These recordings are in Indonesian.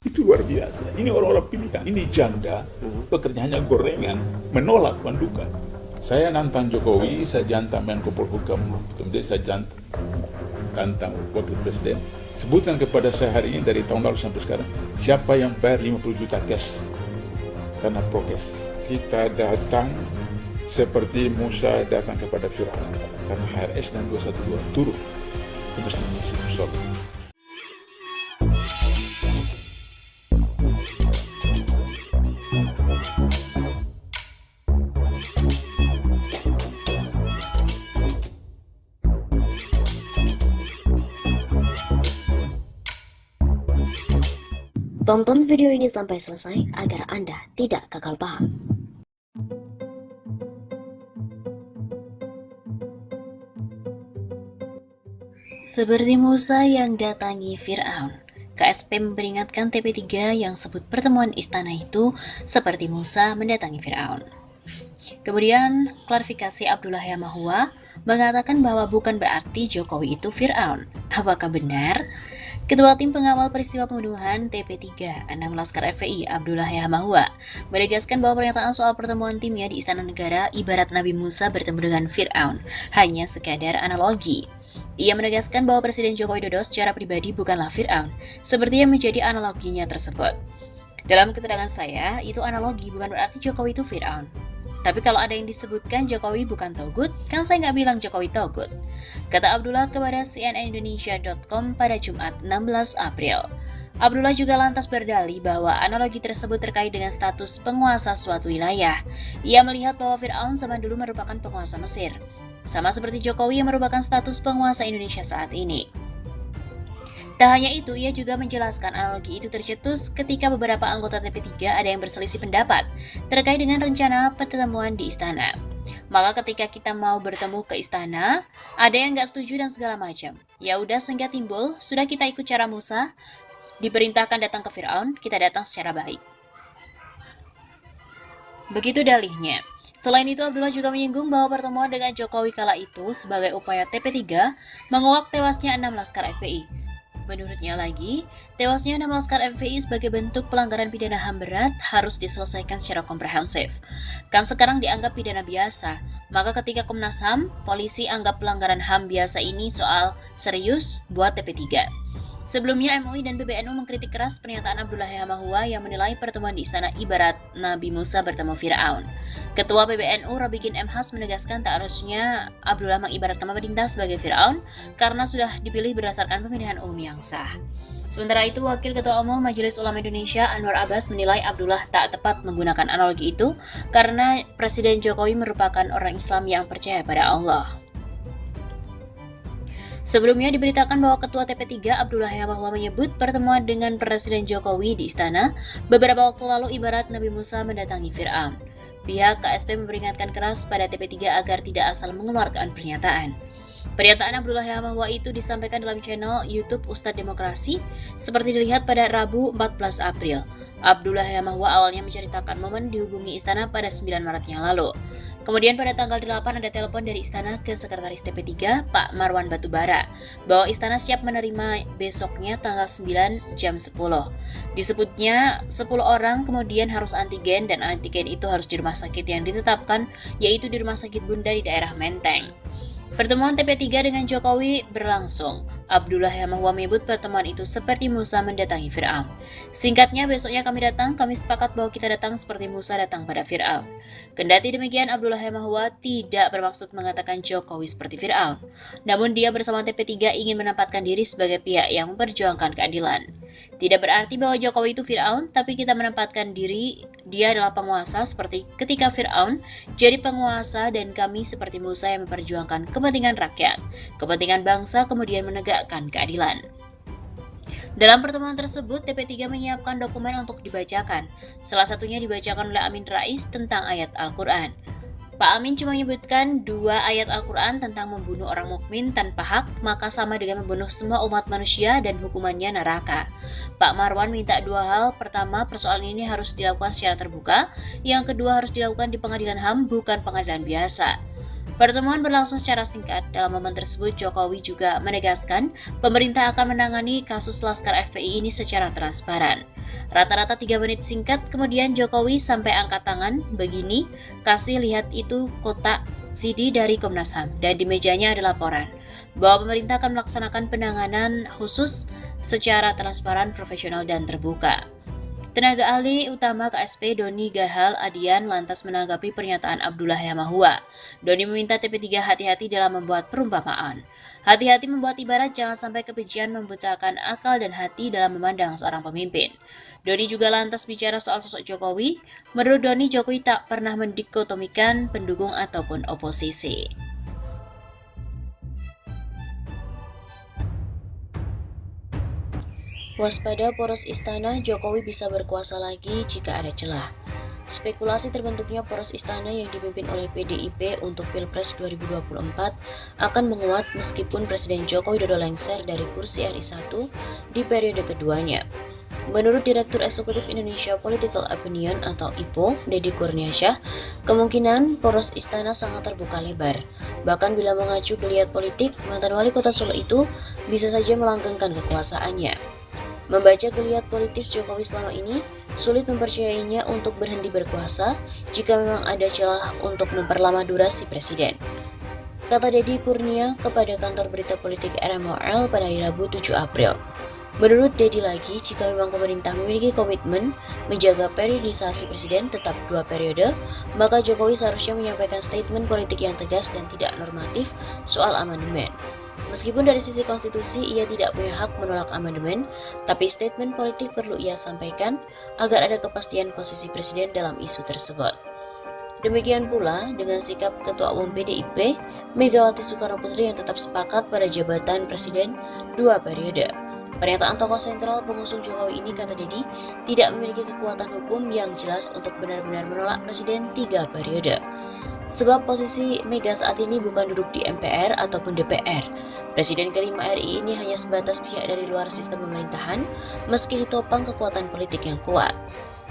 Itu luar biasa. Ini orang-orang pilihan, ini janda, pekerjaannya gorengan, menolak mandukan. Saya nantang Jokowi, saya jantang Menko Polhukam, kemudian saya tantang Wakil Presiden. Sebutkan kepada saya hari ini dari tahun lalu sampai sekarang, siapa yang bayar 50 juta cash karena prokes. Kita datang seperti Musa datang kepada Firaun, karena HRS dan 212 turun ke Masjid Musa. Tonton video ini sampai selesai agar Anda tidak gagal paham. Seperti Musa yang datangi Fir'aun, KSP memperingatkan TP3 yang sebut pertemuan istana itu seperti Musa mendatangi Fir'aun. Kemudian, klarifikasi Abdullah Yamahua mengatakan bahwa bukan berarti Jokowi itu Fir'aun. Apakah benar? Ketua Tim Pengawal Peristiwa Pembunuhan TP3, 6 Laskar FPI, Abdullah Yamahua, menegaskan bahwa pernyataan soal pertemuan timnya di Istana Negara ibarat Nabi Musa bertemu dengan Fir'aun, hanya sekadar analogi. Ia menegaskan bahwa Presiden Joko Widodo secara pribadi bukanlah Fir'aun, seperti yang menjadi analoginya tersebut. Dalam keterangan saya, itu analogi, bukan berarti Jokowi itu Fir'aun. Tapi kalau ada yang disebutkan Jokowi bukan togut, kan saya nggak bilang Jokowi togut. Kata Abdullah kepada cnnindonesia.com pada Jumat 16 April. Abdullah juga lantas berdalih bahwa analogi tersebut terkait dengan status penguasa suatu wilayah. Ia melihat bahwa Fir'aun zaman dulu merupakan penguasa Mesir, sama seperti Jokowi yang merupakan status penguasa Indonesia saat ini. Tak hanya itu, ia juga menjelaskan analogi itu tercetus ketika beberapa anggota TP3 ada yang berselisih pendapat terkait dengan rencana pertemuan di istana. Maka ketika kita mau bertemu ke istana, ada yang nggak setuju dan segala macam. Ya udah, sehingga timbul, sudah kita ikut cara Musa, diperintahkan datang ke Fir'aun, kita datang secara baik. Begitu dalihnya. Selain itu, Abdullah juga menyinggung bahwa pertemuan dengan Jokowi kala itu sebagai upaya TP3 menguak tewasnya 6 Laskar FPI. Menurutnya lagi, tewasnya 6 Laskar FPI sebagai bentuk pelanggaran pidana HAM berat harus diselesaikan secara komprehensif. Kan sekarang dianggap pidana biasa, maka ketika Komnas HAM, polisi anggap pelanggaran HAM biasa ini soal serius buat TP3. Sebelumnya, MUI dan PBNU mengkritik keras pernyataan Abdullah Yamahua yang menilai pertemuan di istana ibarat Nabi Musa bertemu Fir'aun. Ketua PBNU Robikin M. Has menegaskan tak harusnya Abdullah mengibaratkan pemerintah sebagai Fir'aun karena sudah dipilih berdasarkan pemilihan umum yang sah. Sementara itu, Wakil Ketua Umum Majelis Ulama Indonesia Anwar Abbas menilai Abdullah tak tepat menggunakan analogi itu karena Presiden Jokowi merupakan orang Islam yang percaya pada Allah. Sebelumnya diberitakan bahwa Ketua TP3 Abdullah Yamahua menyebut pertemuan dengan Presiden Jokowi di istana beberapa waktu lalu ibarat Nabi Musa mendatangi Fir'aun. Pihak KSP memperingatkan keras pada TP3 agar tidak asal mengeluarkan pernyataan. Pernyataan Abdullah Yamahua itu disampaikan dalam channel YouTube Ustadz Demokrasi seperti dilihat pada Rabu 14 April. Abdullah Yamahua awalnya menceritakan momen dihubungi istana pada 9 Maret yang lalu. Kemudian pada tanggal 8 ada telepon dari istana ke Sekretaris TP3, Pak Marwan Batubara, bahwa istana siap menerima besoknya tanggal 9 jam 10. Disebutnya 10 orang kemudian harus antigen dan antigen itu harus di rumah sakit yang ditetapkan, yaitu di Rumah Sakit Bunda di daerah Menteng. Pertemuan TP3 dengan Jokowi berlangsung. Abdullah Yamahua menyebut pertemuan itu seperti Musa mendatangi Fir'aun. Singkatnya, besoknya kami datang, kami sepakat bahwa kita datang seperti Musa datang pada Fir'aun. Kendati demikian, Abdullah Yamahua tidak bermaksud mengatakan Jokowi seperti Fir'aun. Namun dia bersama TP3 ingin menempatkan diri sebagai pihak yang memperjuangkan keadilan. Tidak berarti bahwa Jokowi itu Fir'aun, tapi kita menempatkan diri dia adalah penguasa seperti ketika Fir'aun jadi penguasa dan kami seperti Musa yang memperjuangkan kepentingan rakyat, kepentingan bangsa kemudian menegakkan keadilan. Dalam pertemuan tersebut, TP3 menyiapkan dokumen untuk dibacakan. Salah satunya dibacakan oleh Amin Rais tentang ayat Al-Quran. Pak Amin cuma menyebutkan 2 ayat Al-Quran tentang membunuh orang mukmin tanpa hak, maka sama dengan membunuh semua umat manusia dan hukumannya neraka. Pak Marwan minta 2 hal. Pertama, persoalan ini harus dilakukan secara terbuka. Yang kedua, harus dilakukan di pengadilan HAM, bukan pengadilan biasa. Pertemuan berlangsung secara singkat. Dalam momen tersebut, Jokowi juga menegaskan pemerintah akan menangani kasus Laskar FPI ini secara transparan. Rata-rata 3 menit singkat, kemudian Jokowi sampai angkat tangan, begini, kasih lihat itu kotak CD dari Komnas HAM, dan di mejanya ada laporan bahwa pemerintah akan melaksanakan penanganan khusus secara transparan, profesional, dan terbuka. Tenaga ahli utama KSP Doni Garhal Adian lantas menanggapi pernyataan Abdullah Yamahua. Doni meminta TP3 hati-hati dalam membuat perumpamaan. Hati-hati membuat ibarat jangan sampai kebencian membutakan akal dan hati dalam memandang seorang pemimpin. Doni juga lantas bicara soal sosok Jokowi. Menurut Doni, Jokowi tak pernah mendikotomikan pendukung ataupun oposisi. Waspada poros istana, Jokowi bisa berkuasa lagi jika ada celah. Spekulasi terbentuknya poros istana yang dipimpin oleh PDIP untuk Pilpres 2024 akan menguat meskipun Presiden Joko Widodo lengser dari kursi RI 1 di periode keduanya. Menurut Direktur Eksekutif Indonesia Political Opinion atau IPO, Deddy Kurniasyah, kemungkinan poros istana sangat terbuka lebar. Bahkan bila mengacu geliat politik, mantan wali kota Solo itu bisa saja melanggengkan kekuasaannya. Membaca geliat politis Jokowi selama ini, sulit mempercayainya untuk berhenti berkuasa jika memang ada celah untuk memperlama durasi presiden. Kata Deddy Kurnia kepada kantor berita politik RMOL pada hari Rabu 7 April. Menurut Deddy lagi, jika memang pemerintah memiliki komitmen menjaga periodisasi presiden tetap 2 periode, maka Jokowi seharusnya menyampaikan statement politik yang tegas dan tidak normatif soal amandemen. Meskipun dari sisi konstitusi ia tidak punya hak menolak amandemen, tapi statement politik perlu ia sampaikan agar ada kepastian posisi presiden dalam isu tersebut. Demikian pula dengan sikap Ketua Umum PDIP, Megawati Soekarnoputri yang tetap sepakat pada jabatan presiden 2 periode. Pernyataan tokoh sentral pengusung Jokowi ini, kata Deddy, tidak memiliki kekuatan hukum yang jelas untuk benar-benar menolak presiden 3 periode. Sebab posisi Mega saat ini bukan duduk di MPR ataupun DPR. Presiden kelima RI ini hanya sebatas pihak dari luar sistem pemerintahan, meski ditopang kekuatan politik yang kuat.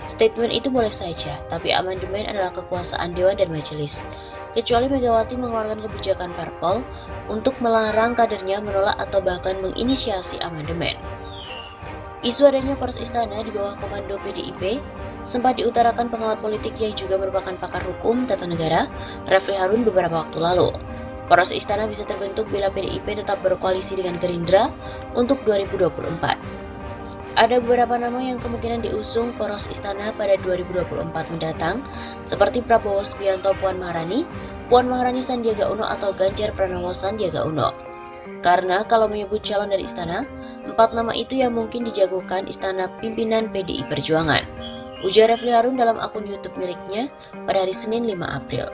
Statement itu boleh saja, tapi amandemen adalah kekuasaan Dewan dan Majelis. Kecuali Megawati mengeluarkan kebijakan parpol untuk melarang kadernya menolak atau bahkan menginisiasi amandemen. Isu adanya poros istana di bawah komando PDIP sempat diutarakan pengamat politik yang juga merupakan pakar hukum tata negara, Refli Harun, beberapa waktu lalu. Poros istana bisa terbentuk bila PDIP tetap berkoalisi dengan Gerindra untuk 2024. Ada beberapa nama yang kemungkinan diusung poros istana pada 2024 mendatang, seperti Prabowo Subianto Puan Maharani Sandiaga Uno atau Ganjar Pranowo Sandiaga Uno. Karena kalau menyebut calon dari istana, 4 nama itu yang mungkin dijagokan istana pimpinan PDI Perjuangan, ujar Refli Harun dalam akun YouTube miliknya pada hari Senin 5 April.